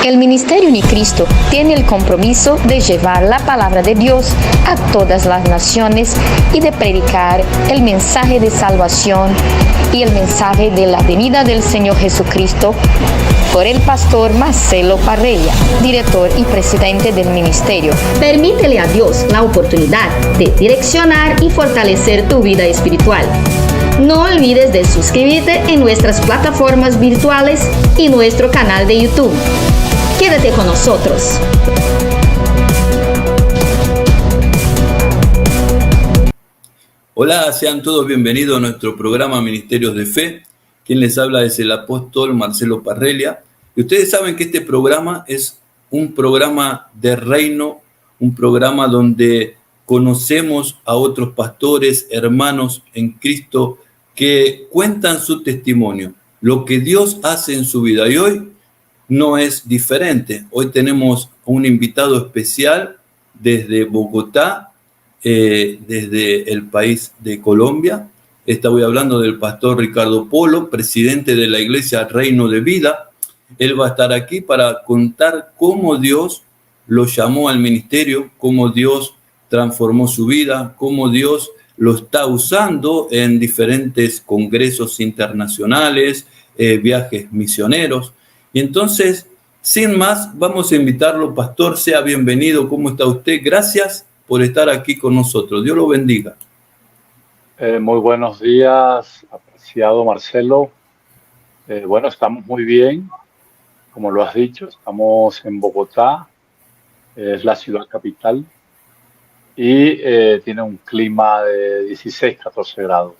El Ministerio Unicristo tiene el compromiso de llevar la palabra de Dios a todas las naciones y de predicar el mensaje de salvación y el mensaje de la venida del Señor Jesucristo por el pastor Marcelo Parrella, director y presidente del ministerio. Permítele a Dios la oportunidad de direccionar y fortalecer tu vida espiritual. No olvides de suscribirte en nuestras plataformas virtuales y nuestro canal de YouTube. Quédate con nosotros. Hola, sean todos bienvenidos a nuestro programa Ministerios de Fe. Quien les habla es el apóstol Marcelo Parrella. Y ustedes saben que este programa es un programa de reino, un programa donde conocemos a otros pastores, hermanos en Cristo, que cuentan su testimonio, lo que Dios hace en su vida. Y hoy no es diferente. Hoy tenemos un invitado especial desde Bogotá, desde el país de Colombia. Voy hablando del pastor Ricardo Polo, presidente de la iglesia Reino de Vida. Él va a estar aquí para contar cómo Dios lo llamó al ministerio, cómo Dios transformó su vida, cómo Dios lo está usando en diferentes congresos internacionales, viajes misioneros. Y entonces, sin más, vamos a invitarlo. Pastor, sea bienvenido. ¿Cómo está usted? Gracias por estar aquí con nosotros. Dios lo bendiga. Muy buenos días, apreciado Marcelo. Bueno, estamos muy bien, como lo has dicho. Estamos en Bogotá, es la ciudad capital, y tiene un clima de 16, 14 grados.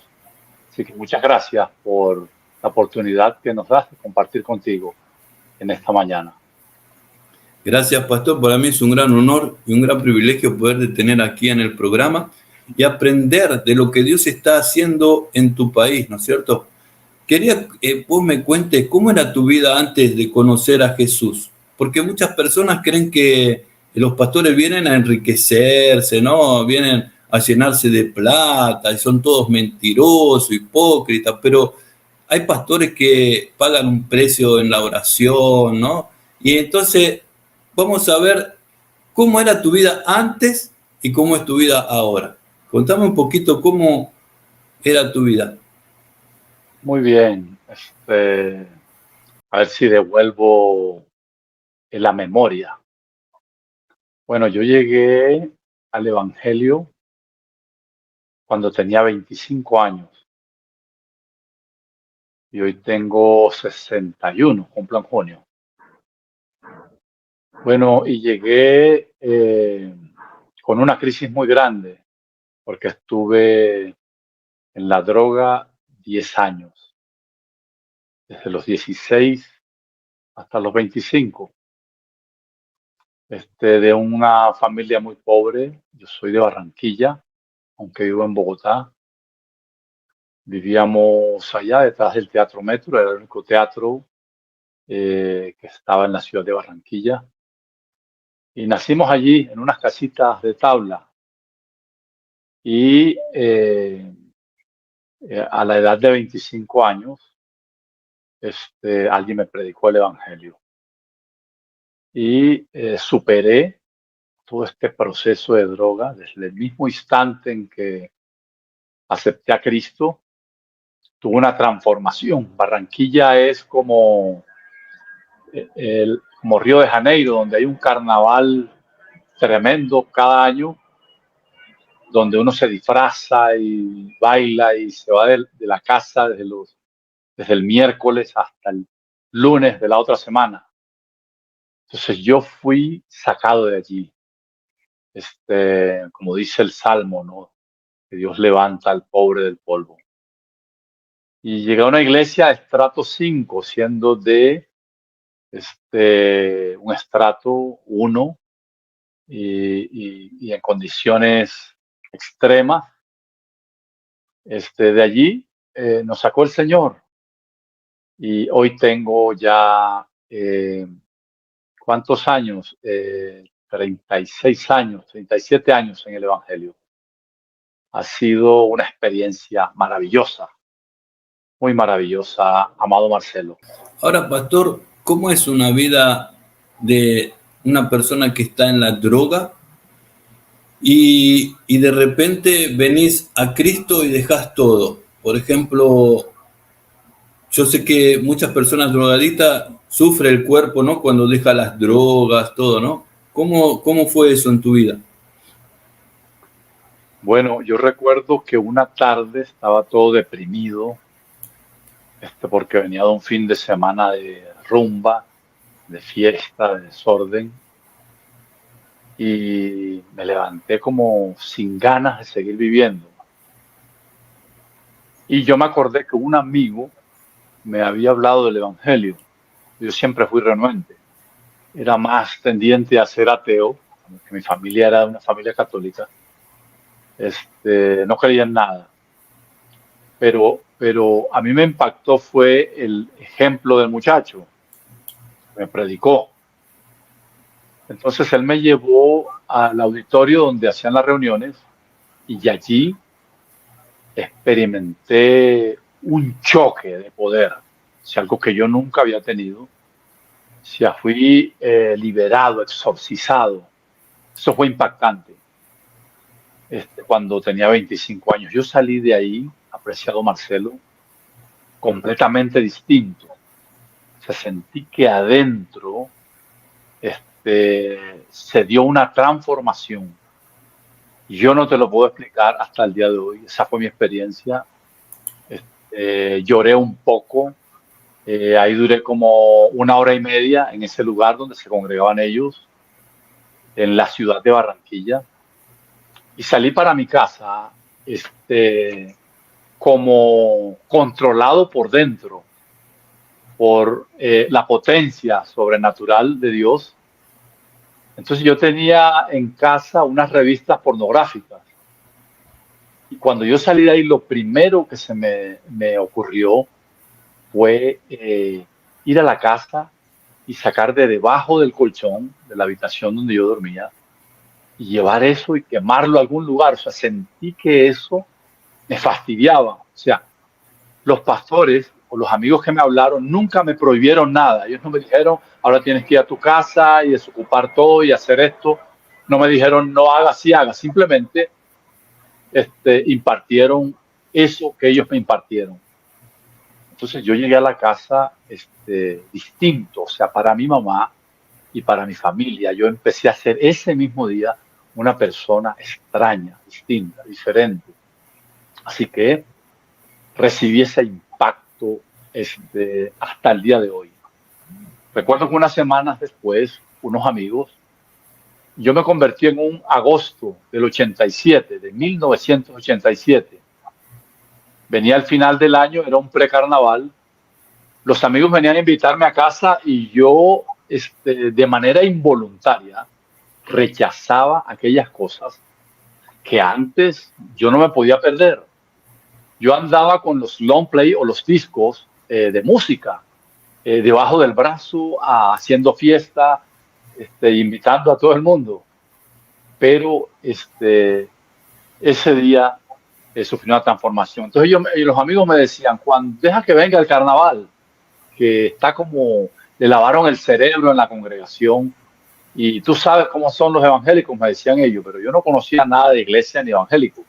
Así que muchas gracias por la oportunidad que nos das de compartir contigo en esta mañana. Gracias, pastor. Para mí es un gran honor y un gran privilegio poder tener aquí en el programa y aprender de lo que Dios está haciendo en tu país, ¿no es cierto? Quería que vos me cuentes cómo era tu vida antes de conocer a Jesús, porque muchas personas creen que los pastores vienen a enriquecerse, ¿no? Vienen a llenarse de plata y son todos mentirosos, hipócritas, pero hay pastores que pagan un precio en la oración, ¿no? Y entonces vamos a ver cómo era tu vida antes y cómo es tu vida ahora. Contame un poquito cómo era tu vida. Muy bien. A ver si devuelvo en la memoria. Bueno, yo llegué al Evangelio cuando tenía 25 años y hoy tengo 61, cumplo en junio. Bueno, y llegué con una crisis muy grande porque estuve en la droga 10 años, desde los 16 hasta los 25. De una familia muy pobre. Yo soy de Barranquilla, aunque vivo en Bogotá. Vivíamos allá detrás del Teatro Metro, era el único teatro que estaba en la ciudad de Barranquilla. Y nacimos allí en unas casitas de tabla. Y a la edad de 25 años, alguien me predicó el Evangelio. Y superé todo este proceso de droga desde el mismo instante en que acepté a Cristo. Tuve una transformación. Barranquilla es como Río de Janeiro, donde hay un carnaval tremendo cada año, donde uno se disfraza y baila y se va de la casa desde el miércoles hasta el lunes de la otra semana. Entonces yo fui sacado de allí. Como dice el Salmo, ¿no? Que Dios levanta al pobre del polvo. Y llegué a una iglesia de estrato 5, siendo de un estrato 1 y en condiciones extremas. De allí nos sacó el Señor. Y hoy tengo ya, ¿cuántos años? 36 años, 37 años en el Evangelio. Ha sido una experiencia maravillosa, muy maravillosa, amado Marcelo. Ahora, pastor, ¿cómo es una vida de una persona que está en la droga y de repente venís a Cristo y dejás todo? Por ejemplo, yo sé que muchas personas drogadictas sufren el cuerpo, ¿no? Cuando deja las drogas, todo, ¿no? ¿Cómo fue eso en tu vida? Bueno, yo recuerdo que una tarde estaba todo deprimido, porque venía de un fin de semana de rumba, de fiesta, de desorden, y me levanté como sin ganas de seguir viviendo. Y yo me acordé que un amigo me había hablado del Evangelio. Yo siempre fui renuente, era más tendiente a ser ateo, porque mi familia era una familia católica. No creía en nada. Pero a mí me impactó fue el ejemplo del muchacho, me predicó. Entonces él me llevó al auditorio donde hacían las reuniones y allí experimenté un choque de poder, algo que yo nunca había tenido. Fui liberado, exorcizado. Eso fue impactante. Cuando tenía 25 años, yo salí de ahí, apreciado Marcelo, completamente distinto. Sentí que adentro se dio una transformación. Yo no te lo puedo explicar hasta el día de hoy. Esa fue mi experiencia. Lloré un poco. Ahí duré como 1 hora y media en ese lugar donde se congregaban ellos, en la ciudad de Barranquilla. Y salí para mi casa como controlado por dentro por la potencia sobrenatural de Dios. Entonces yo tenía en casa unas revistas pornográficas. Y cuando yo salí de ahí, lo primero que se me ocurrió fue ir a la casa y sacar de debajo del colchón de la habitación donde yo dormía y llevar eso y quemarlo a algún lugar. Sentí que eso me fastidiaba. Los pastores o los amigos que me hablaron nunca me prohibieron nada. Ellos no me dijeron, ahora tienes que ir a tu casa y desocupar todo y hacer esto. No me dijeron, no hagas y hagas. Simplemente impartieron eso que ellos me impartieron. Entonces yo llegué a la casa distinto, para mi mamá y para mi familia. Yo empecé a ser ese mismo día una persona extraña, distinta, diferente. Así que recibí ese impacto hasta el día de hoy. Recuerdo que unas semanas después, unos amigos, yo me convertí en un agosto del 87, de 1987. Venía al final del año, era un precarnaval. Los amigos venían a invitarme a casa y yo, de manera involuntaria, rechazaba aquellas cosas que antes yo no me podía perder. Yo andaba con los long play o los discos de música debajo del brazo, haciendo fiesta, invitando a todo el mundo. Pero ese día sufrió una transformación. Entonces los amigos me decían, Juan, deja que venga el carnaval, que está como, le lavaron el cerebro en la congregación. Y tú sabes cómo son los evangélicos, me decían ellos, pero yo no conocía nada de iglesia ni evangélico.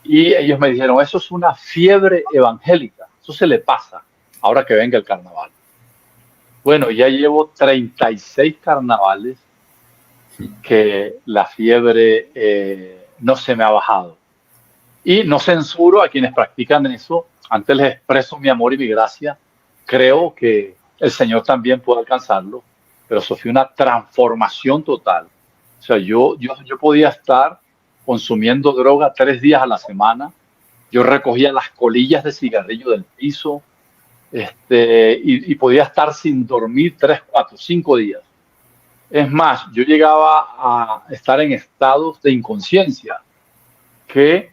Y ellos me dijeron, eso es una fiebre evangélica, eso se le pasa ahora que venga el carnaval. Bueno, ya llevo 36 carnavales que la fiebre no se me ha bajado. Y no censuro a quienes practican eso, antes les expreso mi amor y mi gracia. Creo que el Señor también puede alcanzarlo, pero eso fue una transformación total. Yo podía estar consumiendo droga 3 días a la semana. Yo recogía las colillas de cigarrillo del piso y podía estar sin dormir 3, 4, 5 días. Es más, yo llegaba a estar en estados de inconsciencia que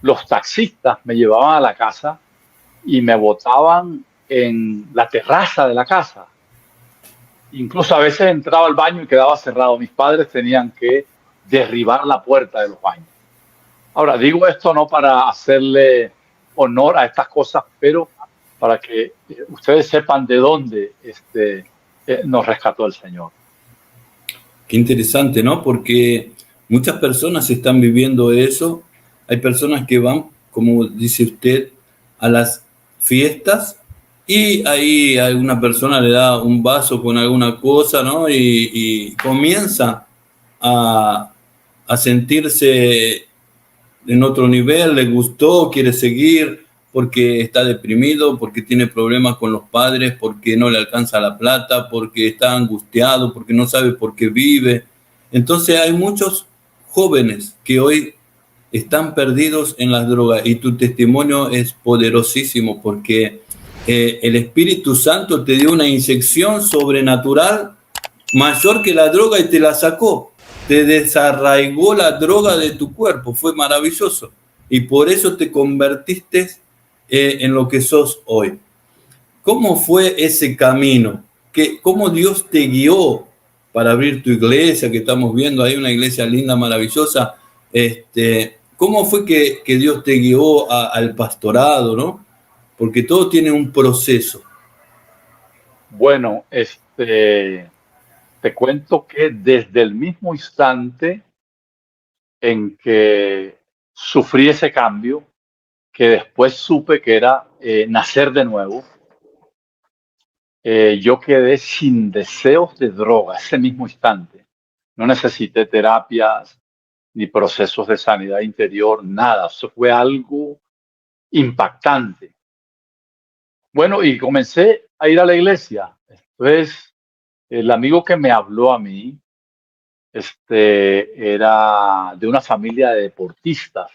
los taxistas me llevaban a la casa y me botaban en la terraza de la casa. Incluso a veces entraba al baño y quedaba cerrado. Mis padres tenían que derribar la puerta de los baños. Ahora, digo esto no para hacerle honor a estas cosas, pero para que ustedes sepan de dónde nos rescató el Señor. Qué interesante, ¿no? Porque muchas personas están viviendo eso. Hay personas que van, como dice usted, a las fiestas y ahí alguna persona le da un vaso con alguna cosa, ¿no? Y comienza a, a sentirse en otro nivel, le gustó, quiere seguir porque está deprimido, porque tiene problemas con los padres, porque no le alcanza la plata, porque está angustiado, porque no sabe por qué vive. Entonces hay muchos jóvenes que hoy están perdidos en las drogas y tu testimonio es poderosísimo porque el Espíritu Santo te dio una inyección sobrenatural mayor que la droga y te la sacó. Te desarraigó la droga de tu cuerpo. Fue maravilloso. Y por eso te convertiste en lo que sos hoy. ¿Cómo fue ese camino? ¿Cómo Dios te guió para abrir tu iglesia? Que estamos viendo ahí una iglesia linda, maravillosa. ¿Cómo fue que Dios te guió al pastorado, no? Porque todo tiene un proceso. Bueno, te cuento que desde el mismo instante en que sufrí ese cambio, que después supe que era nacer de nuevo, yo quedé sin deseos de droga ese mismo instante. No necesité terapias ni procesos de sanidad interior, nada. Eso fue algo impactante. Bueno, y comencé a ir a la iglesia. Entonces, el amigo que me habló a mí, era de una familia de deportistas.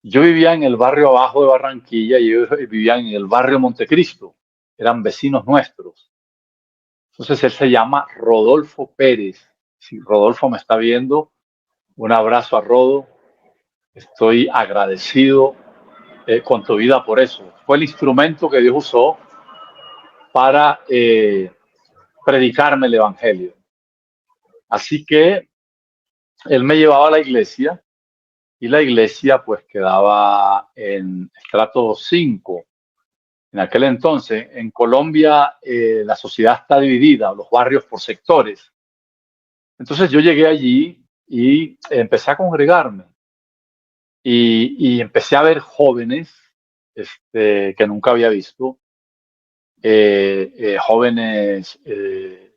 Yo vivía en el barrio abajo de Barranquilla y ellos vivían en el barrio Montecristo. Eran vecinos nuestros. Entonces él se llama Rodolfo Pérez. Si Rodolfo me está viendo, un abrazo a Rodo. Estoy agradecido con tu vida por eso. Fue el instrumento que Dios usó para predicarme el Evangelio. Así que él me llevaba a la iglesia y la iglesia pues quedaba en estrato 5. En aquel entonces, en Colombia, la sociedad está dividida, los barrios por sectores. Entonces yo llegué allí y empecé a congregarme y empecé a ver jóvenes que nunca había visto, jóvenes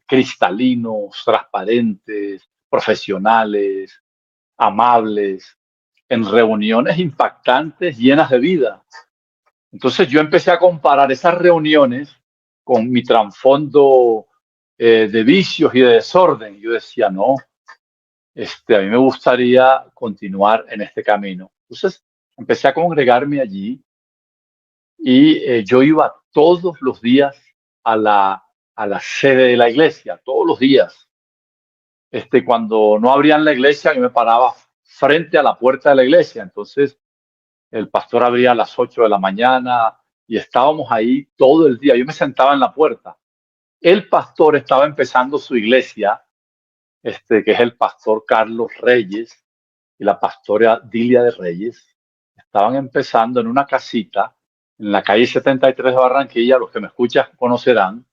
cristalinos, transparentes, profesionales, amables, en reuniones impactantes, llenas de vida. Entonces yo empecé a comparar esas reuniones con mi trasfondo de vicios y de desorden. Yo decía, no, a mí me gustaría continuar en este camino. Entonces empecé a congregarme allí y yo iba todos los días a la sede de la iglesia, todos los días. Cuando no abrían la iglesia, yo me paraba frente a la puerta de la iglesia. Entonces el pastor abría a las 8 de la mañana y estábamos ahí todo el día. Yo me sentaba en la puerta. El pastor estaba empezando su iglesia, que es el pastor Carlos Reyes y la pastora Dilia de Reyes. Estaban empezando en una casita en la calle 73 de Barranquilla. Los que me escuchan conocerán.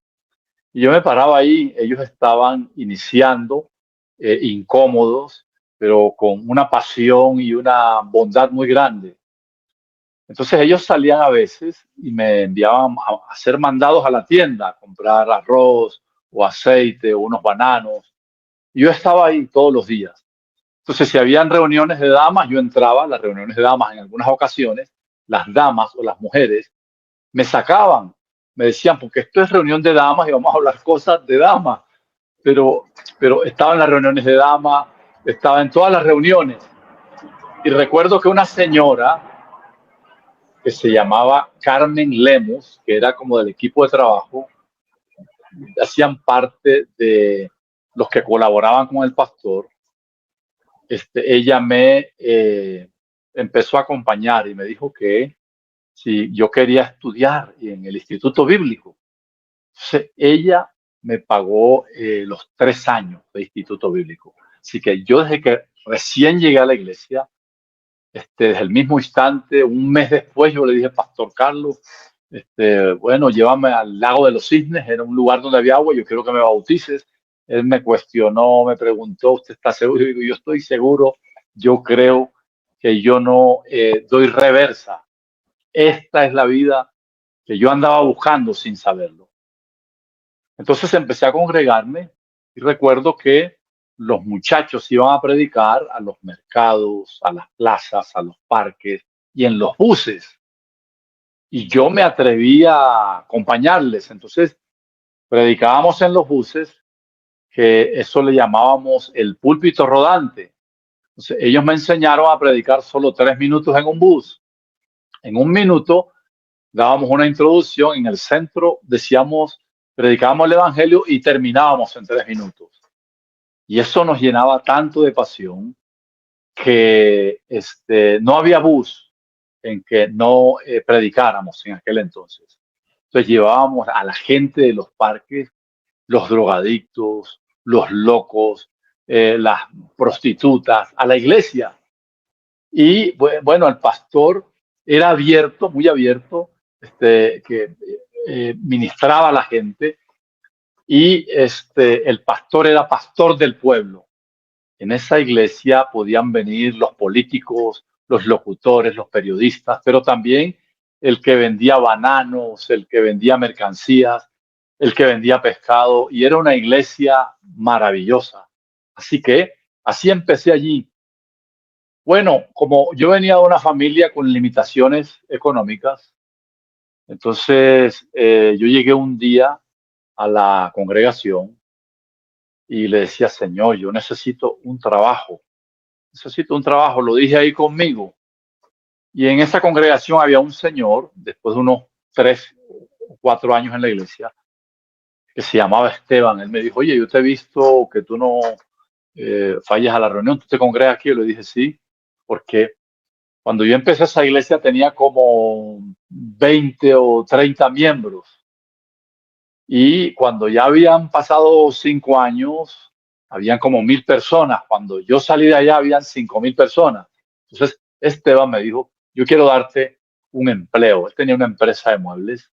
Y yo me paraba ahí. Ellos estaban iniciando, incómodos, pero con una pasión y una bondad muy grande. Entonces ellos salían a veces y me enviaban a hacer mandados a la tienda, a comprar arroz o aceite o unos bananos. Y yo estaba ahí todos los días. Entonces si habían reuniones de damas, yo entraba a las reuniones de damas en algunas ocasiones. Las damas o las mujeres me sacaban, me decían, porque esto es reunión de damas y vamos a hablar cosas de damas. Pero estaba en las reuniones de damas, estaba en todas las reuniones. Y recuerdo que una señora que se llamaba Carmen Lemus, que era como del equipo de trabajo, hacían parte de los que colaboraban con el pastor. Ella me empezó a acompañar y me dijo que si yo quería estudiar en el Instituto Bíblico. Entonces ella me pagó los 3 años de Instituto Bíblico. Así que yo desde que recién llegué a la iglesia, desde el mismo instante, un mes después, yo le dije, Pastor Carlos, bueno, llévame al lago de los cisnes, era un lugar donde había agua, yo quiero que me bautices. Él me cuestionó, me preguntó, ¿usted está seguro? Y digo, yo estoy seguro, yo creo que yo no doy reversa. Esta es la vida que yo andaba buscando sin saberlo. Entonces empecé a congregarme y recuerdo que los muchachos iban a predicar a los mercados, a las plazas, a los parques y en los buses. Y yo me atreví a acompañarles. Entonces predicábamos en los buses, que eso le llamábamos el púlpito rodante. Entonces ellos me enseñaron a predicar solo 3 minutos en un bus. En 1 minuto dábamos una introducción, en el centro decíamos, predicábamos el evangelio y terminábamos en 3 minutos. Y eso nos llenaba tanto de pasión que no había bus en que no predicáramos en aquel entonces. Entonces llevábamos a la gente de los parques, los drogadictos, los locos, las prostitutas, a la iglesia. Y bueno, el pastor era abierto, muy abierto, que ministraba a la gente, y el pastor era pastor del pueblo. En esa iglesia podían venir los políticos, los locutores, los periodistas, pero también el que vendía bananos, el que vendía mercancías, el que vendía pescado, y era una iglesia maravillosa. Así que así empecé allí. Bueno, como yo venía de una familia con limitaciones económicas, entonces yo llegué un día a la congregación y le decía, Señor, yo necesito un trabajo, lo dije ahí conmigo. Y en esa congregación había un señor, después de unos 3 o 4 años en la iglesia, que se llamaba Esteban. Él me dijo, oye, yo te he visto que tú no fallas a la reunión, ¿tú te congregas aquí? Yo le dije, sí, porque cuando yo empecé esa iglesia tenía como 20 o 30 miembros. Y cuando ya habían pasado 5 años, habían como 1,000 personas. Cuando yo salí de allá, habían 5,000 personas. Entonces, Esteban me dijo, yo quiero darte un empleo. Él tenía una empresa de muebles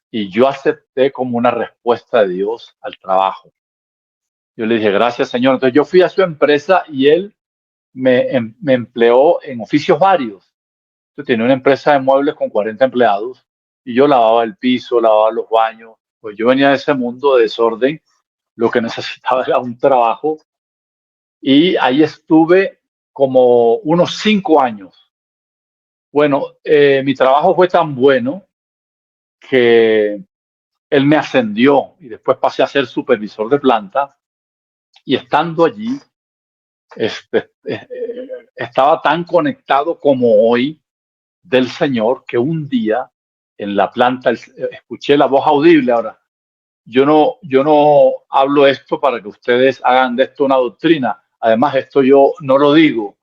y yo acepté como una respuesta de Dios al trabajo. Yo le dije, gracias, Señor. Entonces, yo fui a su empresa y él me empleó en oficios varios. Yo tenía una empresa de muebles con 40 empleados y yo lavaba el piso, lavaba los baños. Pues yo venía de ese mundo de desorden, lo que necesitaba era un trabajo, y ahí estuve como unos 5 años. Bueno, mi trabajo fue tan bueno que él me ascendió y después pasé a ser supervisor de planta, y estando allí estaba tan conectado como hoy del Señor que un día en la planta escuché la voz audible. Ahora, yo no hablo esto para que ustedes hagan de esto una doctrina. Además, esto yo no lo digo,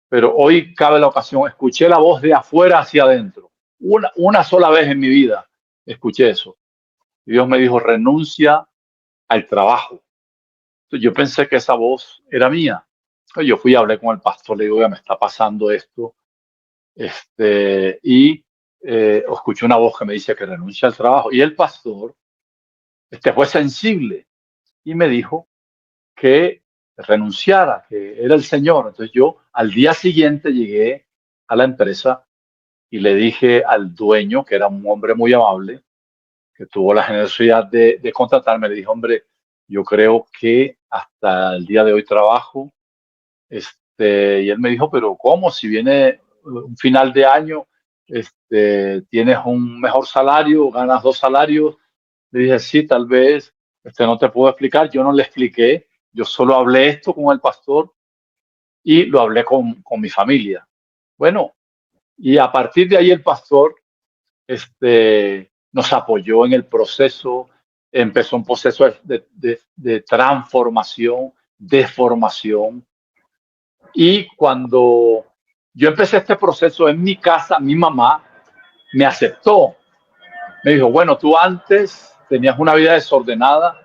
pero hoy cabe la ocasión. Escuché la voz de afuera hacia adentro. Una sola vez en mi vida escuché eso. Y Dios me dijo, renuncia al trabajo. Entonces, yo pensé que esa voz era mía. Entonces, yo fui y hablé con el pastor, le digo, ya me está pasando esto. Y escuché una voz que me dice que renuncia al trabajo. Y el pastor fue sensible y me dijo que renunciara, que era el Señor. Entonces yo al día siguiente llegué a la empresa y le dije al dueño, que era un hombre muy amable, que tuvo la generosidad de contratarme, le dije, hombre, yo creo que hasta el día de hoy trabajo. Y él me dijo, pero ¿cómo? Si viene un final de año, tienes un mejor salario, ganas 2 salarios. Le dije, sí, tal vez, no te puedo explicar. Yo no le expliqué, yo solo hablé esto con el pastor y lo hablé con mi familia. Bueno, y a partir de ahí el pastor nos apoyó en el proceso, empezó un proceso de transformación, de formación. Y cuando yo empecé este proceso en mi casa, mi mamá me aceptó. Me dijo, bueno, tú antes tenías una vida desordenada,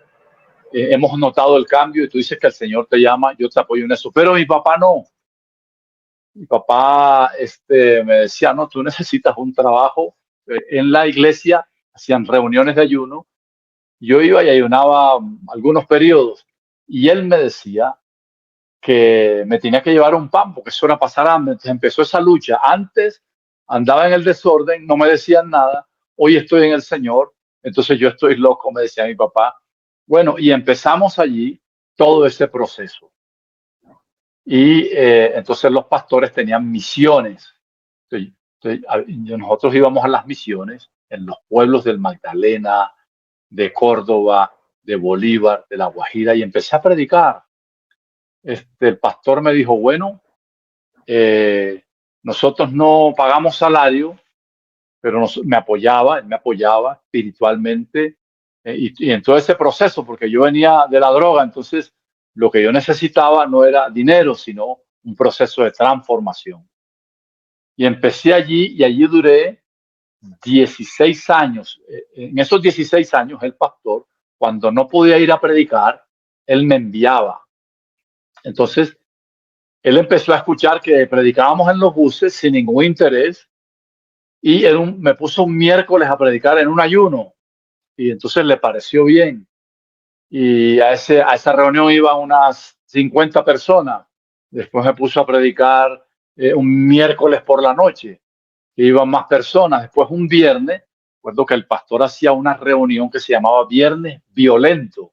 hemos notado el cambio y tú dices que el Señor te llama, yo te apoyo en eso. Pero mi papá no. Mi papá me decía, no, tú necesitas un trabajo en la iglesia hacían reuniones de ayuno. Yo iba y ayunaba algunos periodos y él me decía que me tenía que llevar un pan porque eso era pasar hambre. Entonces empezó esa lucha. Antes andaba en el desorden, no me decían nada. Hoy estoy en el Señor, entonces yo estoy loco, me decía mi papá. Bueno, y empezamos allí todo ese proceso. Y entonces los pastores tenían misiones. Nosotros íbamos a las misiones en los pueblos del Magdalena, de Córdoba, de Bolívar, de La Guajira, y empecé a predicar. El pastor me dijo, bueno, nosotros no pagamos salario, pero él me apoyaba espiritualmente y en todo ese proceso, porque yo venía de la droga, entonces lo que yo necesitaba no era dinero, sino un proceso de transformación. Y empecé allí y allí duré 16 años. En esos 16 años, el pastor, cuando no podía ir a predicar, él me enviaba. Entonces, él empezó a escuchar que predicábamos en los buses sin ningún interés y me puso un miércoles a predicar en un ayuno y entonces le pareció bien. Y a esa reunión iban unas 50 personas. Después me puso a predicar un miércoles por la noche. Iban más personas. Después un viernes, recuerdo que el pastor hacía una reunión que se llamaba Viernes Violento,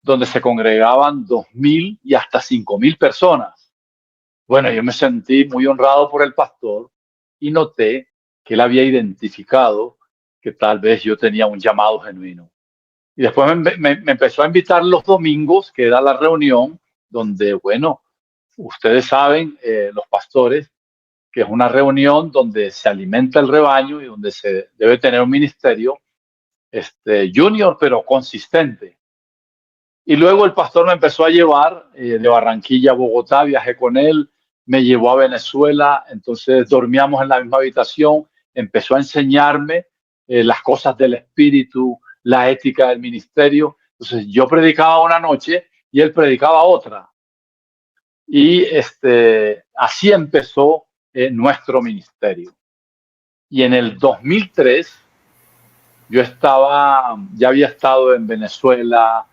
donde se congregaban 2.000 y hasta 5.000 personas. Bueno, yo me sentí muy honrado por el pastor y noté que él había identificado que tal vez yo tenía un llamado genuino. Y después me empezó a invitar los domingos, que era la reunión, donde, bueno, ustedes saben, los pastores, que es una reunión donde se alimenta el rebaño y donde se debe tener un ministerio junior, pero consistente. Y luego el pastor me empezó a llevar de Barranquilla a Bogotá, viajé con él, me llevó a Venezuela, entonces dormíamos en la misma habitación, empezó a enseñarme las cosas del espíritu, la ética del ministerio. Entonces yo predicaba una noche y él predicaba otra. Y así empezó nuestro ministerio. Y en el 2003 yo ya había estado en Venezuela,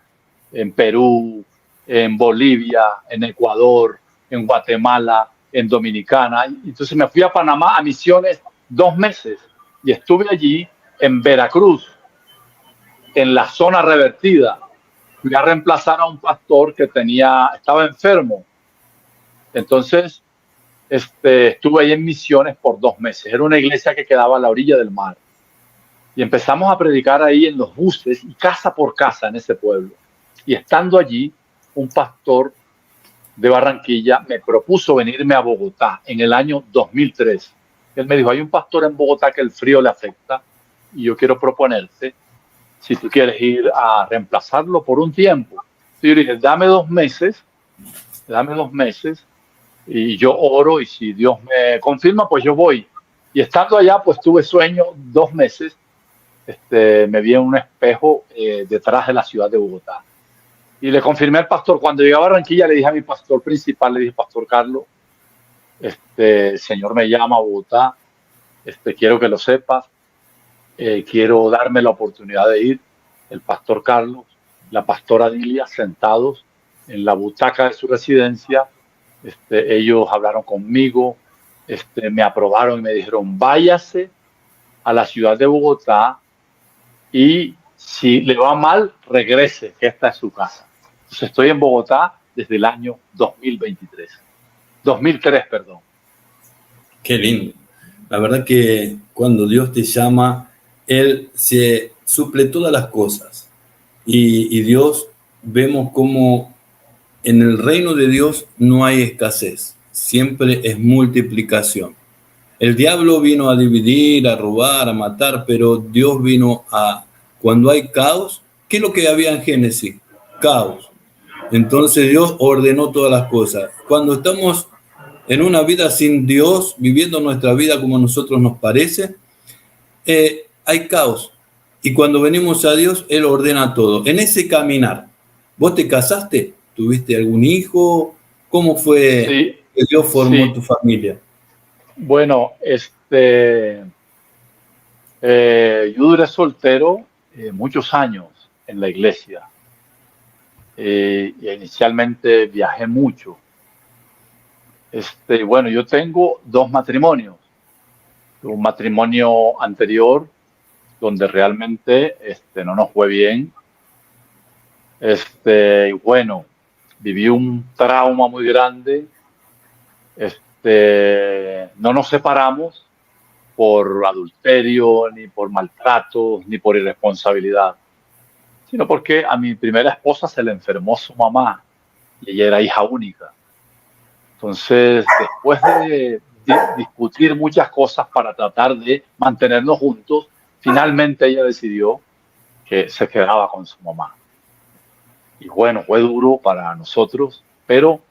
en Perú, en Bolivia, en Ecuador, en Guatemala, en Dominicana. Entonces me fui a Panamá a misiones 2 meses y estuve allí en Veracruz, en la zona revertida. Fui a reemplazar a un pastor que estaba enfermo. Entonces estuve ahí en misiones por 2 meses. Era una iglesia que quedaba a la orilla del mar. Y empezamos a predicar ahí en los buses y casa por casa en ese pueblo. Y estando allí, un pastor de Barranquilla me propuso venirme a Bogotá en el año 2003. Él me dijo, hay un pastor en Bogotá que el frío le afecta y yo quiero proponerte si tú quieres ir a reemplazarlo por un tiempo. Y yo le dije, dame 2 meses y yo oro y si Dios me confirma, pues yo voy. Y estando allá, pues tuve sueño 2 meses. Me vi en un espejo detrás de la ciudad de Bogotá. Y le confirmé al pastor. Cuando llegué a Barranquilla, le dije a mi pastor principal, le dije, Pastor Carlos, el Señor me llama a Bogotá, quiero que lo sepas, quiero darme la oportunidad de ir. El pastor Carlos, la pastora Dilia, sentados en la butaca de su residencia, ellos hablaron conmigo, me aprobaron y me dijeron, váyase a la ciudad de Bogotá y si le va mal, regrese, que esta es su casa. Entonces estoy en Bogotá desde el año 2003, perdón. Qué lindo. La verdad que cuando Dios te llama, Él se suple todas las cosas. Y Dios, vemos como en el reino de Dios no hay escasez, siempre es multiplicación. El diablo vino a dividir, a robar, a matar, pero Dios vino cuando hay caos, ¿qué es lo que había en Génesis? Caos. Entonces Dios ordenó todas las cosas. Cuando estamos en una vida sin Dios, viviendo nuestra vida como a nosotros nos parece, hay caos. Y cuando venimos a Dios, Él ordena todo. En ese caminar, ¿vos te casaste? ¿Tuviste algún hijo? ¿Cómo fue que Dios formó tu familia? Bueno, Yo duré soltero muchos años en la iglesia. Y inicialmente viajé mucho. Bueno, yo tengo 2 matrimonios. Un matrimonio anterior donde realmente no nos fue bien. Y bueno, viví un trauma muy grande. No nos separamos por adulterio, ni por maltratos, ni por irresponsabilidad, sino porque a mi primera esposa se le enfermó su mamá y ella era hija única. Entonces, después de discutir muchas cosas para tratar de mantenernos juntos, finalmente ella decidió que se quedaba con su mamá. Y bueno, fue duro para nosotros, pero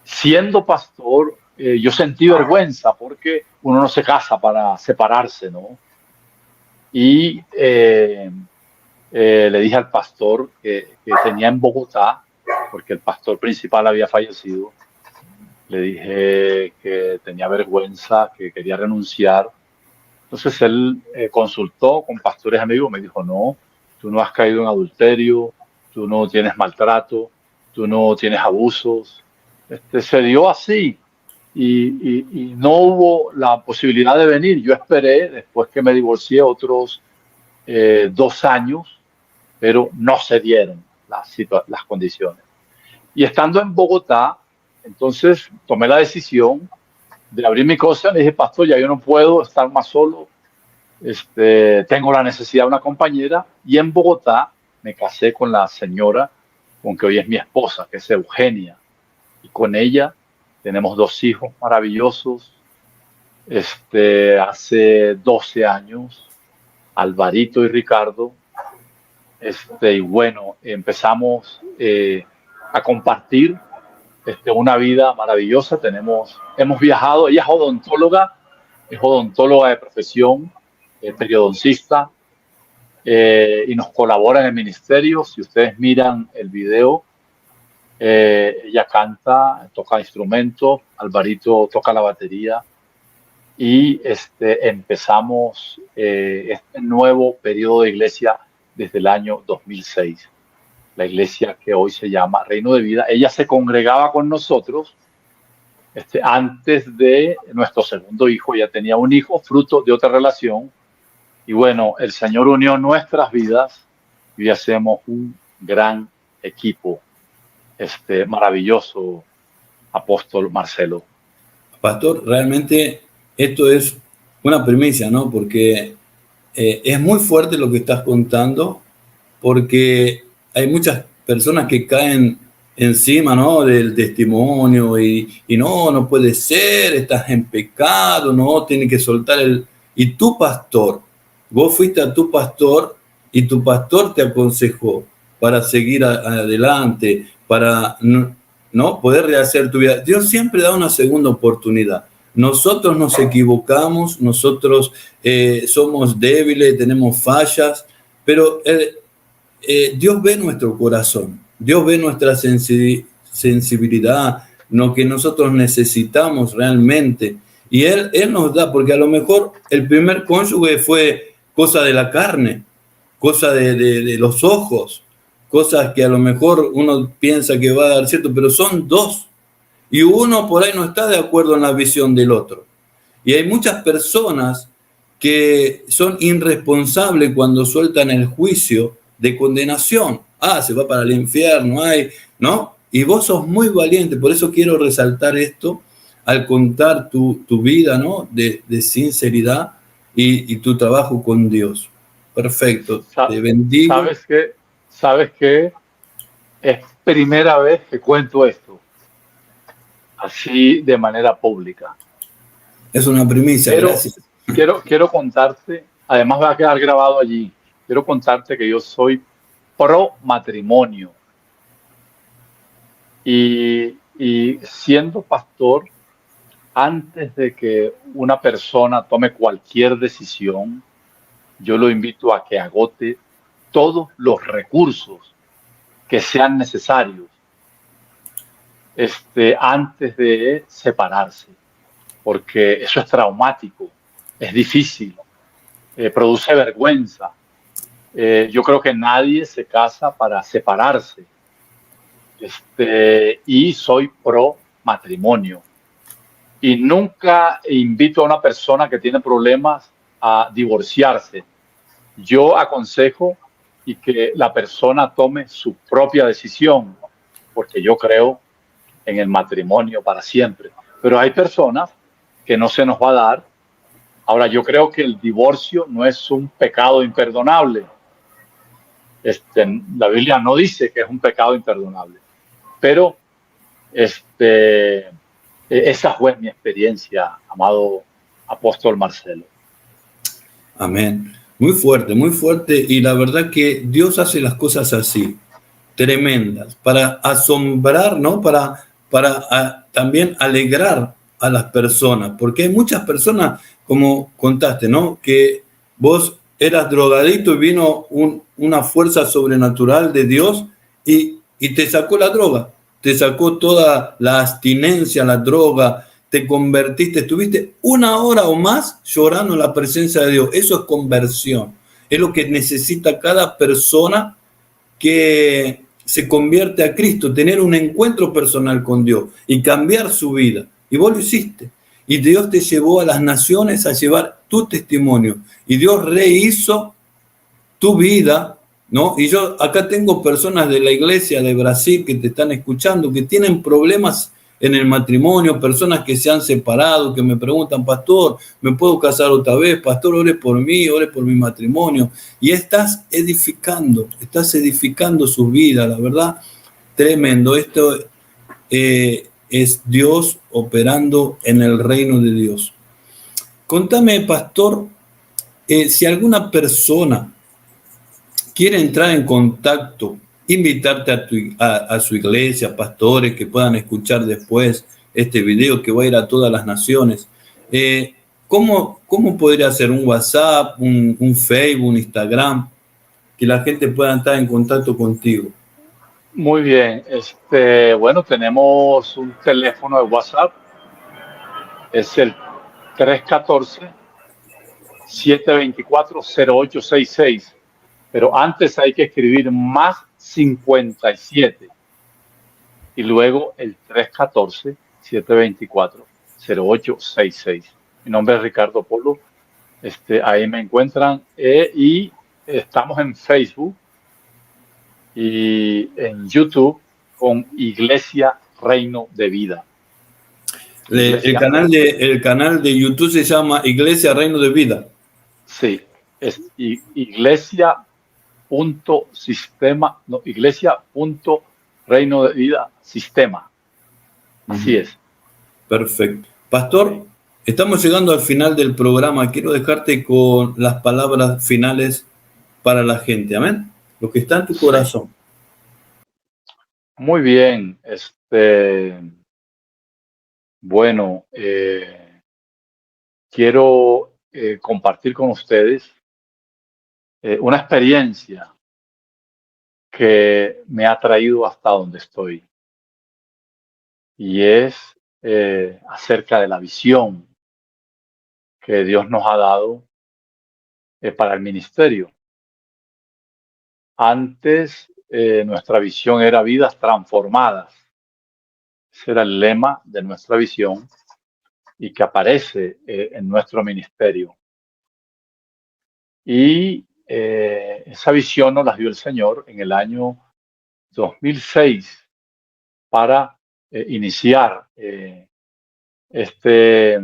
siendo pastor, yo sentí vergüenza porque uno no se casa para separarse, ¿no? Y le dije al pastor que tenía en Bogotá, porque el pastor principal había fallecido, le dije que tenía vergüenza, que quería renunciar. Entonces él consultó con pastores amigos, me dijo, no, tú no has caído en adulterio, tú no tienes maltrato, tú no tienes abusos. Se dio así y no hubo la posibilidad de venir. Yo esperé, después que me divorcié, otros 2 años, pero no se dieron las condiciones. Y estando en Bogotá, entonces tomé la decisión de abrir mi cosa. Le dije, pastor, ya yo no puedo estar más solo. Tengo la necesidad de una compañera. Y en Bogotá me casé con la señora con que hoy es mi esposa, que es Eugenia. Y con ella tenemos 2 hijos maravillosos. Hace 12 años, Alvarito y Ricardo. Y bueno, empezamos a compartir una vida maravillosa. Hemos viajado. Ella es odontóloga de profesión, periodoncista, y nos colabora en el ministerio. Si ustedes miran el video, ella canta, toca instrumentos, Alvarito toca la batería, y empezamos este nuevo periodo de iglesia desde el año 2006. La iglesia que hoy se llama Reino de Vida. Ella se congregaba con nosotros antes de nuestro segundo hijo. Ya tenía un hijo, fruto de otra relación. Y bueno, el Señor unió nuestras vidas y hoy hacemos un gran equipo. Maravilloso, apóstol Marcelo. Pastor, realmente esto es una primicia, ¿no? Porque es muy fuerte lo que estás contando, porque hay muchas personas que caen encima, ¿no?, del testimonio y no puede ser, estás en pecado, no, tienes que soltar Y tu pastor, vos fuiste a tu pastor y tu pastor te aconsejó para seguir adelante, para no poder rehacer tu vida. Dios siempre da una segunda oportunidad. Nosotros nos equivocamos, nosotros somos débiles, tenemos fallas, pero Dios ve nuestro corazón, Dios ve nuestra sensibilidad, lo que nosotros necesitamos realmente. Y Él nos da, porque a lo mejor el primer cónyuge fue cosa de la carne, cosa de los ojos, cosas que a lo mejor uno piensa que va a dar cierto, pero son 2. Y uno por ahí no está de acuerdo en la visión del otro. Y hay muchas personas que son irresponsables cuando sueltan el juicio de condenación. Se va para el infierno, ¿no? Y vos sos muy valiente, por eso quiero resaltar esto al contar tu vida, ¿no?, de sinceridad y tu trabajo con Dios. Perfecto, te bendigo. ¿Sabes qué? Es primera vez que cuento esto así de manera pública. Es una primicia, pero gracias. Quiero contarte, además va a quedar grabado allí, quiero contarte que yo soy pro matrimonio. Y siendo pastor, antes de que una persona tome cualquier decisión, yo lo invito a que agote todos los recursos que sean necesarios antes de separarse, porque eso es traumático, es difícil. produce vergüenza. Yo creo que nadie se casa para separarse. Y soy pro matrimonio. Y nunca invito a una persona que tiene problemas a divorciarse. Yo aconsejo y que la persona tome su propia decisión, porque yo creo en el matrimonio para siempre. Pero hay personas que no se nos va a dar. Ahora, yo creo que el divorcio no es un pecado imperdonable. La Biblia no dice que es un pecado imperdonable, pero esa fue mi experiencia, amado apóstol Marcelo. Amén. Muy fuerte. Y la verdad que Dios hace las cosas así, tremendas, para asombrar, ¿no? Para también alegrar a las personas, porque hay muchas personas, como contaste, ¿no? Que vos eras drogadicto y vino una fuerza sobrenatural de Dios y te sacó la droga, te sacó toda la abstinencia, la droga, te convertiste, estuviste 1 hora o más llorando en la presencia de Dios. Eso es conversión, es lo que necesita cada persona que se convierte a Cristo, tener un encuentro personal con Dios y cambiar su vida. Y vos lo hiciste. Y Dios te llevó a las naciones a llevar tu testimonio. Y Dios rehizo tu vida, ¿no? Y yo acá tengo personas de la iglesia de Brasil que te están escuchando, que tienen problemas en el matrimonio, personas que se han separado, que me preguntan, pastor, ¿me puedo casar otra vez? Pastor, ore por mí, ore por mi matrimonio. Y estás edificando su vida, la verdad, tremendo. Esto es Dios operando en el reino de Dios. Contame, pastor, si alguna persona quiere entrar en contacto, invitarte a su iglesia, pastores que puedan escuchar después este video que va a ir a todas las naciones, ¿cómo podría ser un WhatsApp, un Facebook, un Instagram, que la gente pueda entrar en contacto contigo? Muy bien. Bueno, tenemos un teléfono de WhatsApp. Es el 314-724-0866. Pero antes hay que escribir más 57 y luego el 314-724-0866. Mi nombre es Ricardo Polo. Ahí me encuentran y estamos en Facebook y en YouTube con Iglesia Reino de Vida. El canal de YouTube se llama Iglesia Reino de Vida. Sí, es iglesia.reino de vida sistema. Así es. Perfecto. Pastor, estamos llegando al final del programa. Quiero dejarte con las palabras finales para la gente. Amén. Lo que está en tu corazón. Muy bien. Bueno, quiero compartir con ustedes una experiencia que me ha traído hasta donde estoy. Y es acerca de la visión que Dios nos ha dado para el ministerio. Antes nuestra visión era vidas transformadas. Ese era el lema de nuestra visión y que aparece en nuestro ministerio. Y esa visión nos la dio el Señor en el año 2006 para iniciar este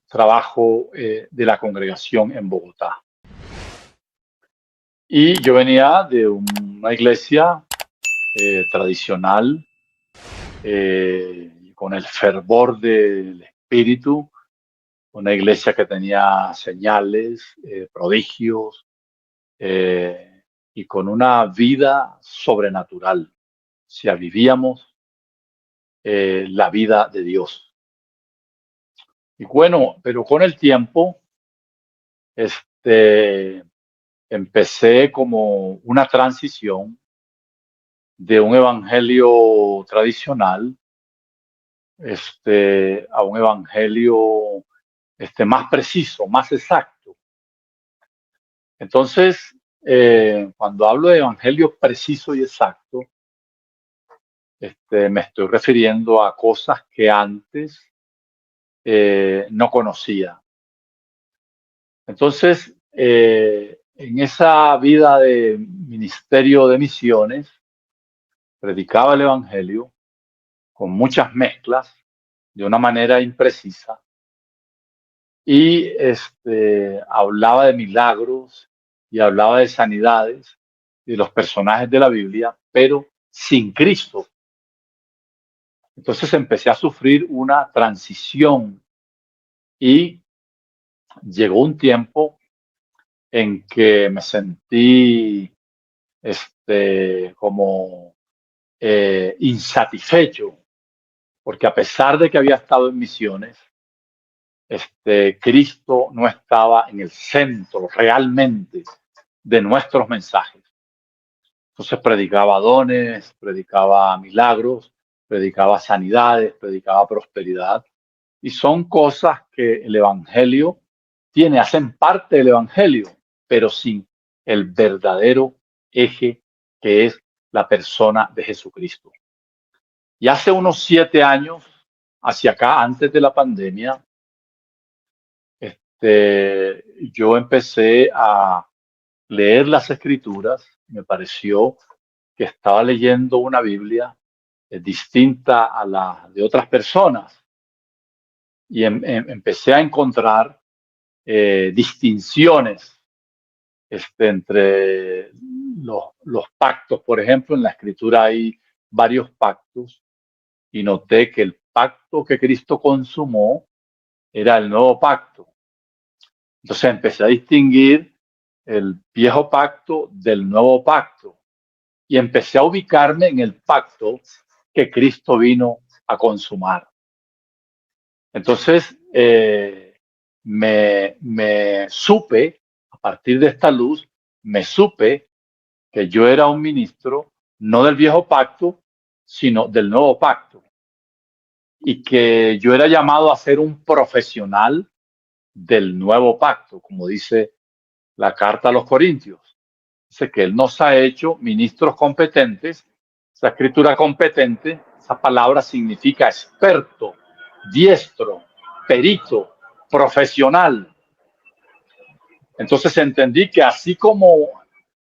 trabajo de la congregación en Bogotá. Y yo venía de una iglesia tradicional, con el fervor del Espíritu, una iglesia que tenía señales, prodigios, y con una vida sobrenatural. O sea, vivíamos la vida de Dios. Y bueno, pero con el tiempo, empecé como una transición de un evangelio tradicional a un evangelio más preciso, más exacto. Entonces, cuando hablo de evangelio preciso y exacto, me estoy refiriendo a cosas que antes no conocía. Entonces, en esa vida de ministerio de misiones, predicaba el evangelio con muchas mezclas, de una manera imprecisa, y hablaba de milagros y hablaba de sanidades y de los personajes de la Biblia, pero sin Cristo. Entonces empecé a sufrir una transición y llegó un tiempo en que me sentí como insatisfecho, porque a pesar de que había estado en misiones, Cristo no estaba en el centro realmente de nuestros mensajes. Entonces predicaba dones, predicaba milagros, predicaba sanidades, predicaba prosperidad. Y son cosas que el Evangelio tiene, hacen parte del Evangelio, pero sin el verdadero eje que es la persona de Jesucristo. Y hace unos 7 años, hacia acá, antes de la pandemia, yo empecé a leer las Escrituras. Me pareció que estaba leyendo una Biblia distinta a la de otras personas. Y empecé a encontrar distinciones entre los pactos. Por ejemplo, en la Escritura hay varios pactos y noté que el pacto que Cristo consumó era el nuevo pacto. Entonces empecé a distinguir el viejo pacto del nuevo pacto y empecé a ubicarme en el pacto que Cristo vino a consumar. Entonces me supe, a partir de esta luz, me supe que yo era un ministro no del viejo pacto, sino del nuevo pacto, y que yo era llamado a ser un profesional del nuevo pacto, como dice la carta a los Corintios. Dice que Él nos ha hecho ministros competentes. Esa escritura competente, esa palabra significa experto, diestro, perito, profesional. Entonces entendí que así como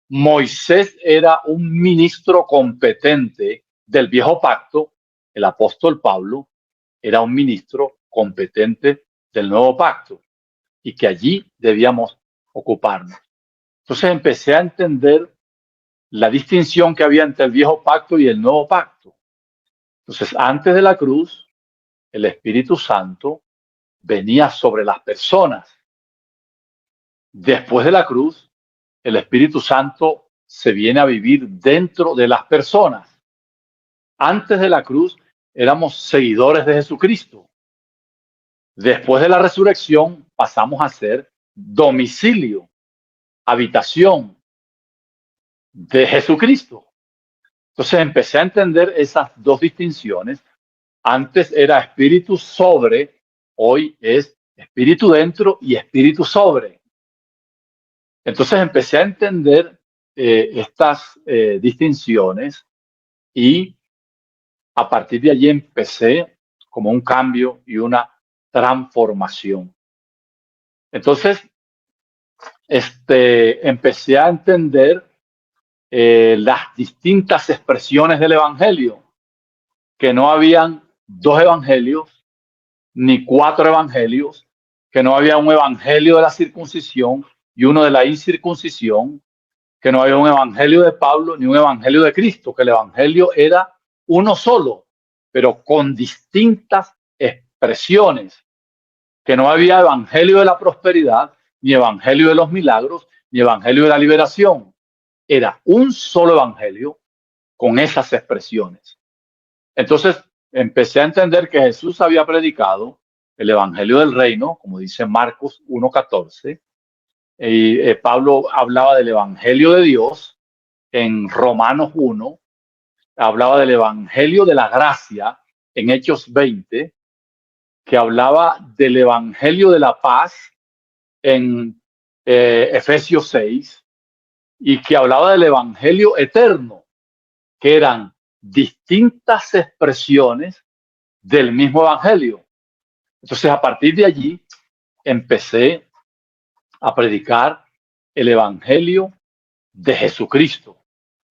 Moisés era un ministro competente del viejo pacto, el apóstol Pablo era un ministro competente del nuevo pacto y que allí debíamos ocuparnos. Entonces empecé a entender la distinción que había entre el viejo pacto y el nuevo pacto. Entonces, antes de la cruz, el Espíritu Santo venía sobre las personas. Después de la cruz, el Espíritu Santo se viene a vivir dentro de las personas. Antes de la cruz, éramos seguidores de Jesucristo. Después de la resurrección, pasamos a ser domicilio, habitación de Jesucristo. Entonces empecé a entender esas dos distinciones. Antes era espíritu sobre, hoy es espíritu dentro y espíritu sobre. Entonces empecé a entender estas distinciones y a partir de allí empecé como un cambio y una transformación. Entonces, empecé a entender las distintas expresiones del Evangelio, que no habían 2 evangelios, ni 4 evangelios, que no había un evangelio de la circuncisión y uno de la incircuncisión, que no había un evangelio de Pablo ni un evangelio de Cristo, que el evangelio era uno solo, pero con distintas expresiones, que no había evangelio de la prosperidad, ni evangelio de los milagros, ni evangelio de la liberación. Era un solo evangelio con esas expresiones. Entonces empecé a entender que Jesús había predicado el evangelio del reino, como dice Marcos 1:14, y Pablo hablaba del evangelio de Dios en Romanos 1, hablaba del evangelio de la gracia en Hechos 20, que hablaba del evangelio de la paz en Efesios 6, y que hablaba del evangelio eterno, que eran distintas expresiones del mismo evangelio. Entonces, a partir de allí, empecé a predicar el evangelio de Jesucristo,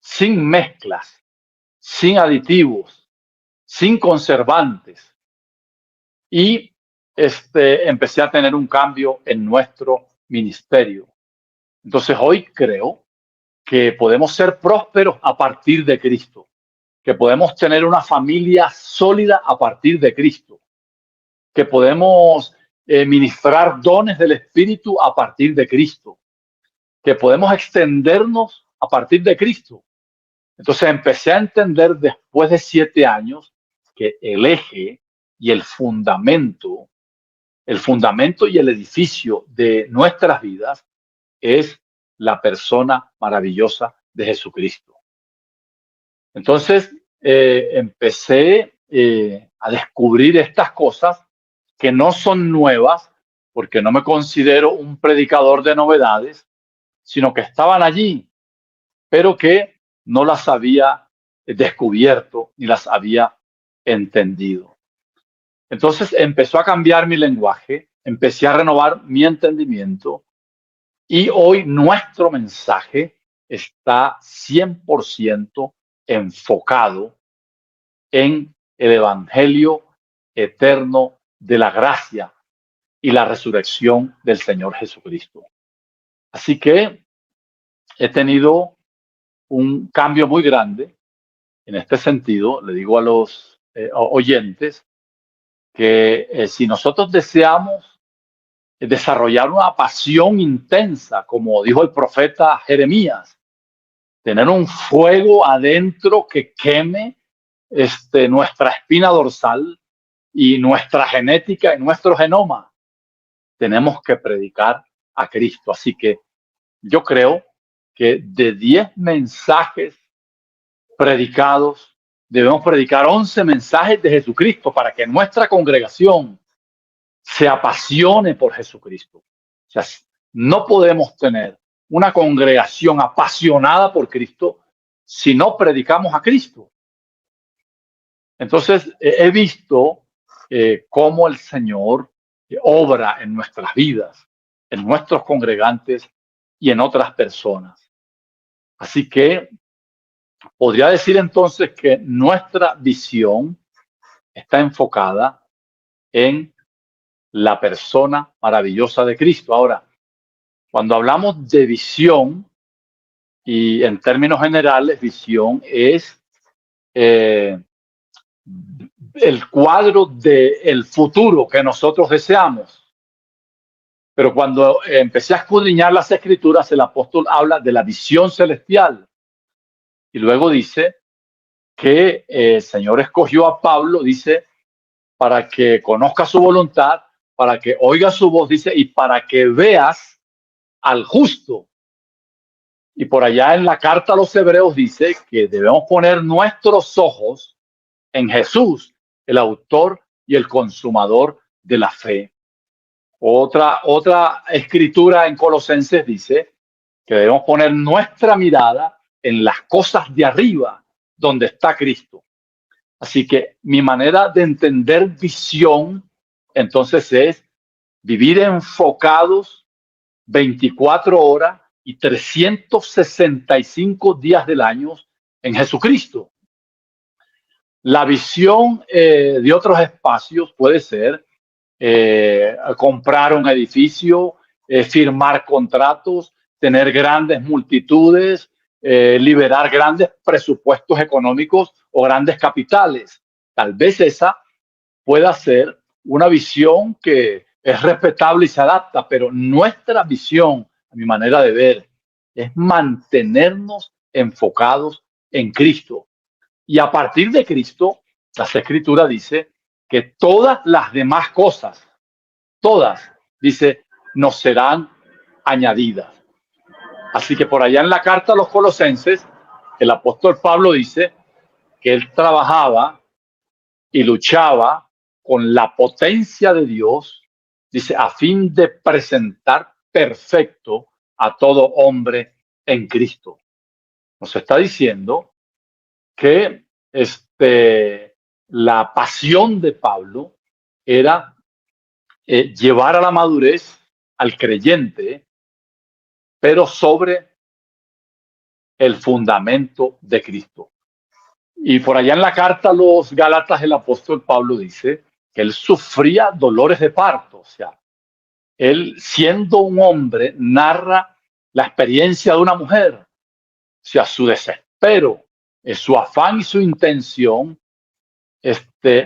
sin mezclas, sin aditivos, sin conservantes. Y empecé a tener un cambio en nuestro ministerio. Entonces, hoy creo que podemos ser prósperos a partir de Cristo, que podemos tener una familia sólida a partir de Cristo, que podemos ministrar dones del Espíritu a partir de Cristo, que podemos extendernos a partir de Cristo. Entonces empecé a entender después de 7 años que el eje y el fundamento y el edificio de nuestras vidas es la persona maravillosa de Jesucristo. Entonces empecé a descubrir estas cosas que no son nuevas, porque no me considero un predicador de novedades, sino que estaban allí, pero que no las había descubierto ni las había entendido. Entonces empezó a cambiar mi lenguaje, empecé a renovar mi entendimiento, y hoy nuestro mensaje está 100% enfocado en el evangelio eterno de la gracia y la resurrección del Señor Jesucristo. Así que he tenido un cambio muy grande en este sentido. Le digo a los oyentes que si nosotros deseamos desarrollar una pasión intensa, como dijo el profeta Jeremías, tener un fuego adentro que queme nuestra espina dorsal y nuestra genética y nuestro genoma, tenemos que predicar a Cristo. Así que yo creo que de 10 mensajes predicados, debemos predicar 11 mensajes de Jesucristo para que nuestra congregación se apasione por Jesucristo. O sea, no podemos tener una congregación apasionada por Cristo si no predicamos a Cristo. Entonces, he visto cómo el Señor obra en nuestras vidas, en nuestros congregantes y en otras personas. Así que podría decir entonces que nuestra visión está enfocada en la persona maravillosa de Cristo. Ahora, cuando hablamos de visión, y en términos generales, visión es el cuadro del futuro que nosotros deseamos. Pero cuando empecé a escudriñar las Escrituras, el apóstol habla de la visión celestial. Y luego dice que el Señor escogió a Pablo, dice, para que conozca su voluntad, para que oiga su voz, dice, y para que veas al justo. Y por allá en la carta a los Hebreos dice que debemos poner nuestros ojos en Jesús, el autor y el consumador de la fe. Otra escritura en Colosenses dice que debemos poner nuestra mirada en las cosas de arriba, donde está Cristo. Así que mi manera de entender visión, entonces, es vivir enfocados 24 horas y 365 días del año en Jesucristo. La visión de otros espacios puede ser comprar un edificio, firmar contratos, tener grandes multitudes, liberar grandes presupuestos económicos o grandes capitales. Tal vez esa pueda ser una visión que es respetable y se adapta, pero nuestra visión, a mi manera de ver, es mantenernos enfocados en Cristo. Y a partir de Cristo, la Escritura dice que todas las demás cosas, todas, dice, nos serán añadidas. Así que por allá en la carta a los Colosenses, el apóstol Pablo dice que él trabajaba y luchaba con la potencia de Dios, dice, a fin de presentar perfecto a todo hombre en Cristo. Nos está diciendo que la pasión de Pablo era llevar a la madurez al creyente, pero sobre el fundamento de Cristo. Y por allá en la carta a los Gálatas, el apóstol Pablo dice que él sufría dolores de parto. O sea, él, siendo un hombre, narra la experiencia de una mujer. O sea, su desespero, su afán y su intención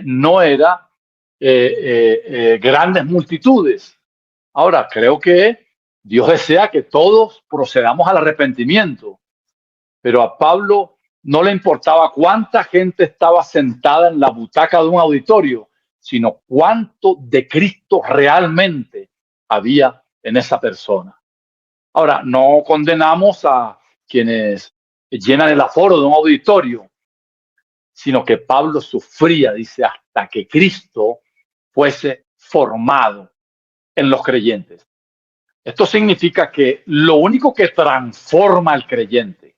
no era grandes multitudes. Ahora, creo que Dios desea que todos procedamos al arrepentimiento, pero a Pablo no le importaba cuánta gente estaba sentada en la butaca de un auditorio, sino cuánto de Cristo realmente había en esa persona. Ahora, no condenamos a quienes llenan el aforo de un auditorio, sino que Pablo sufría, dice, hasta que Cristo fuese formado en los creyentes. Esto significa que lo único que transforma al creyente,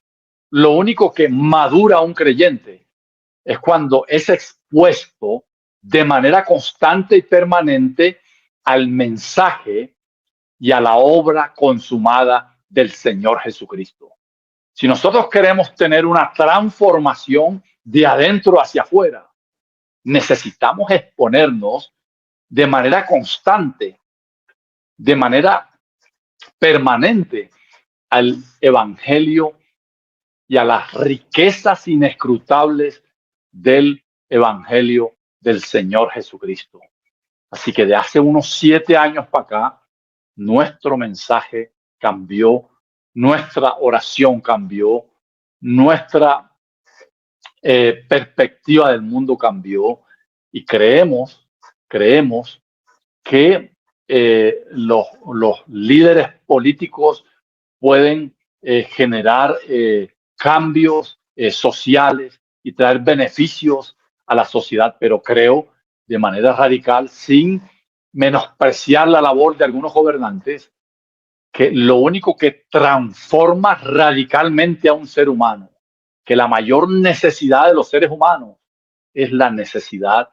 lo único que madura a un creyente, es cuando es expuesto de manera constante y permanente al mensaje y a la obra consumada del Señor Jesucristo. Si nosotros queremos tener una transformación de adentro hacia afuera, necesitamos exponernos de manera constante, de manera permanente al Evangelio y a las riquezas inescrutables del Evangelio del Señor Jesucristo. Así que de hace unos 7 años para acá, nuestro mensaje cambió, nuestra oración cambió, nuestra perspectiva del mundo cambió, y creemos que los líderes políticos pueden generar cambios sociales y traer beneficios a la sociedad, pero creo de manera radical, sin menospreciar la labor de algunos gobernantes, que lo único que transforma radicalmente a un ser humano, que la mayor necesidad de los seres humanos es la necesidad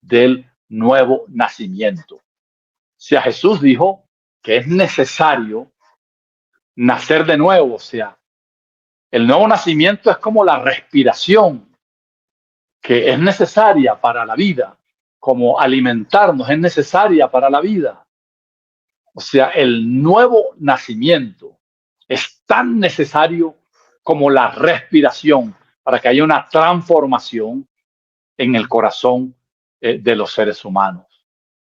del nuevo nacimiento. O sea, Jesús dijo que es necesario nacer de nuevo. O sea, el nuevo nacimiento es como la respiración, que es necesaria para la vida, como alimentarnos es necesaria para la vida. O sea, el nuevo nacimiento es tan necesario como la respiración para que haya una transformación en el corazón de los seres humanos.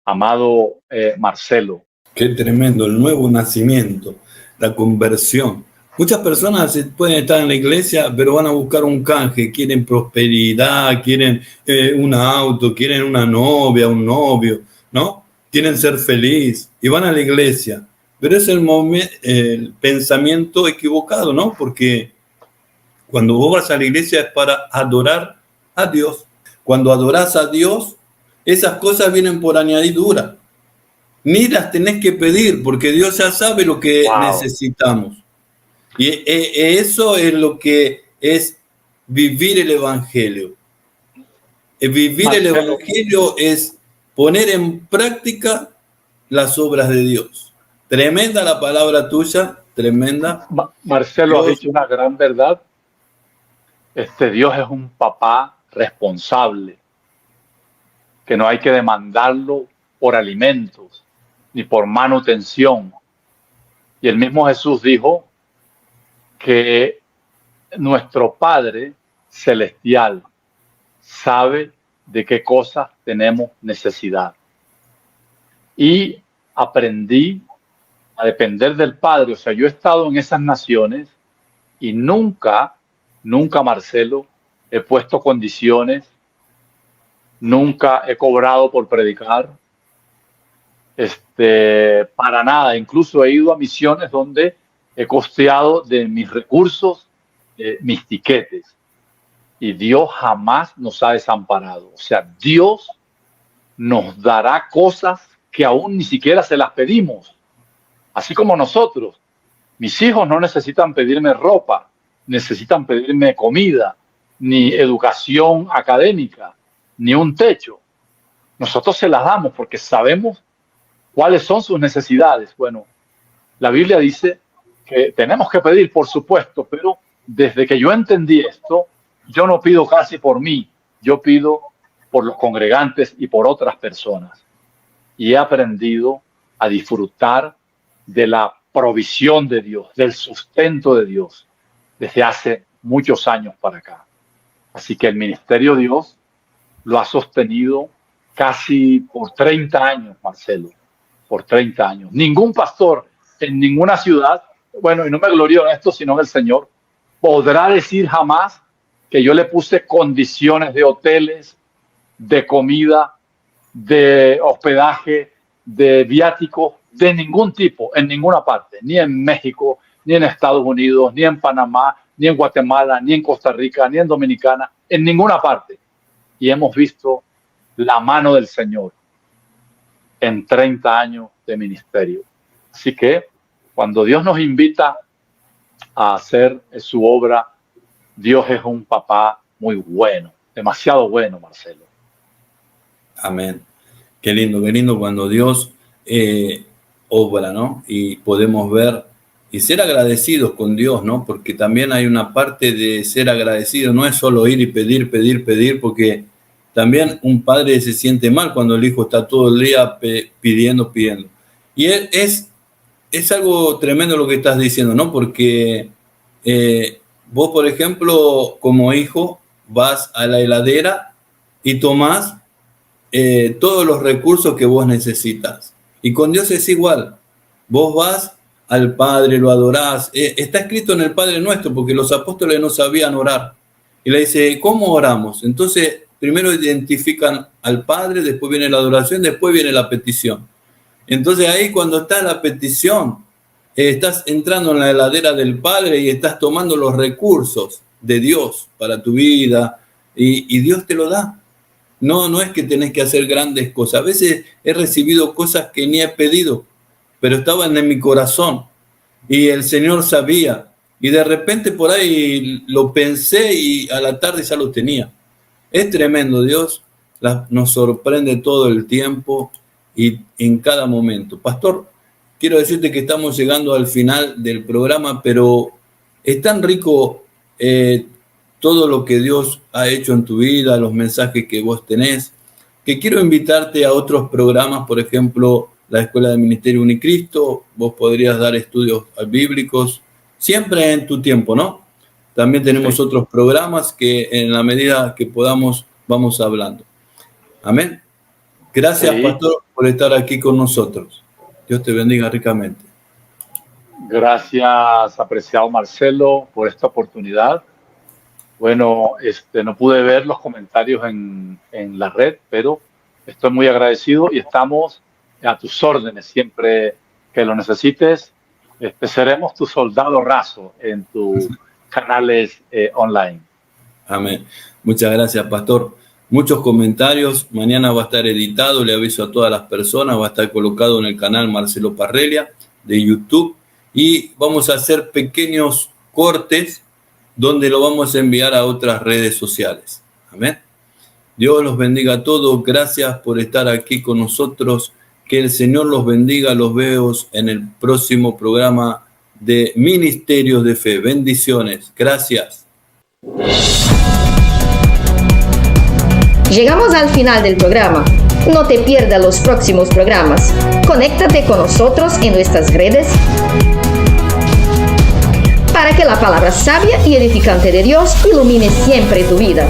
Amado Marcelo. Qué tremendo, el nuevo nacimiento, la conversión. Muchas personas pueden estar en la iglesia, pero van a buscar un canje, quieren prosperidad, quieren un auto, quieren una novia, un novio, ¿no? Quieren ser feliz y van a la iglesia. Pero es el pensamiento equivocado, ¿no? Porque cuando vos vas a la iglesia es para adorar a Dios. Cuando adorás a Dios, esas cosas vienen por añadidura. Ni las tenés que pedir, porque Dios ya sabe lo que necesitamos. Y eso es lo que es vivir el Evangelio. Vivir Marcelo. El Evangelio es poner en práctica las obras de Dios. Tremenda la palabra tuya, tremenda. Marcelo, has dicho una gran verdad. Dios es un papá responsable, que no hay que demandarlo por alimentos ni por manutención. Y el mismo Jesús dijo que nuestro Padre Celestial sabe de qué cosas tenemos necesidad. Y aprendí a depender del Padre. O sea, yo he estado en esas naciones y nunca, Marcelo, he puesto condiciones, nunca he cobrado por predicar, para nada. Incluso he ido a misiones donde he costeado de mis recursos mis tiquetes, y Dios jamás nos ha desamparado. O sea, Dios nos dará cosas que aún ni siquiera se las pedimos. así como nosotros. Mis hijos no necesitan pedirme ropa, necesitan pedirme comida, ni educación académica, ni un techo. Nosotros se las damos porque sabemos cuáles son sus necesidades. Bueno, la Biblia dice que tenemos que pedir, por supuesto, pero desde que yo entendí esto, yo no pido casi por mí, yo pido por los congregantes y por otras personas. Y he aprendido a disfrutar de la provisión de Dios, del sustento de Dios, desde hace muchos años para acá. Así que el ministerio de Dios lo ha sostenido casi por 30 años, Marcelo, por 30 años. Ningún pastor en ninguna ciudad, bueno, y no me glorío en esto, sino en el Señor, podrá decir jamás que yo le puse condiciones de hoteles, de comida, de hospedaje, de viáticos, de ningún tipo, en ninguna parte, ni en México, ni en Estados Unidos, ni en Panamá, ni en Guatemala, ni en Costa Rica, ni en Dominicana, en ninguna parte. Y hemos visto la mano del Señor en 30 años de ministerio. Así que cuando Dios nos invita a hacer su obra, Dios es un papá muy bueno, demasiado bueno, Marcelo. Amén. Qué lindo cuando Dios obra, ¿no? Y podemos ver y ser agradecidos con Dios, ¿no? Porque también hay una parte de ser agradecido, no es solo ir y pedir, porque también un padre se siente mal cuando el hijo está todo el día pidiendo. Y es algo tremendo lo que estás diciendo, ¿no? Porque vos, por ejemplo, como hijo, vas a la heladera y tomás todos los recursos que vos necesitas. Y con Dios es igual. Vos vas al Padre, lo adorás. Está escrito en el Padre Nuestro, porque los apóstoles no sabían orar. Y le dice, ¿cómo oramos? Entonces, primero identifican al Padre, después viene la adoración, después viene la petición. Entonces ahí cuando está la petición, estás entrando en la heladera del Padre y estás tomando los recursos de Dios para tu vida y Dios te lo da. No es que tenés que hacer grandes cosas. A veces he recibido cosas que ni he pedido, pero estaban en mi corazón y el Señor sabía. Y de repente por ahí lo pensé y a la tarde ya lo tenía. Es tremendo, Dios nos sorprende todo el tiempo y en cada momento. Pastor, quiero decirte que estamos llegando al final del programa, pero es tan rico todo lo que Dios ha hecho en tu vida, los mensajes que vos tenés, que quiero invitarte a otros programas, por ejemplo, la Escuela de Ministerio Unicristo. Vos podrías dar estudios bíblicos, siempre en tu tiempo, ¿no? También tenemos otros programas que en la medida que podamos vamos hablando. Amén. Gracias, Pastor, por estar aquí con nosotros. Dios te bendiga ricamente. Gracias, apreciado Marcelo, por esta oportunidad. Bueno, no pude ver los comentarios en la red, pero estoy muy agradecido y estamos a tus órdenes. Siempre que lo necesites, seremos tu soldado raso en tus canales online. Amén. Muchas gracias, Pastor. Muchos comentarios. Mañana va a estar editado, le aviso a todas las personas. Va a estar colocado en el canal Marcelo Parrelia de YouTube. Y vamos a hacer pequeños cortes donde lo vamos a enviar a otras redes sociales. Amén. Dios los bendiga a todos. Gracias por estar aquí con nosotros. Que el Señor los bendiga. Los veo en el próximo programa de Ministerios de Fe. Bendiciones. Gracias. Llegamos al final del programa. No te pierdas los próximos programas. Conéctate con nosotros en nuestras redes para que la palabra sabia y edificante de Dios ilumine siempre tu vida.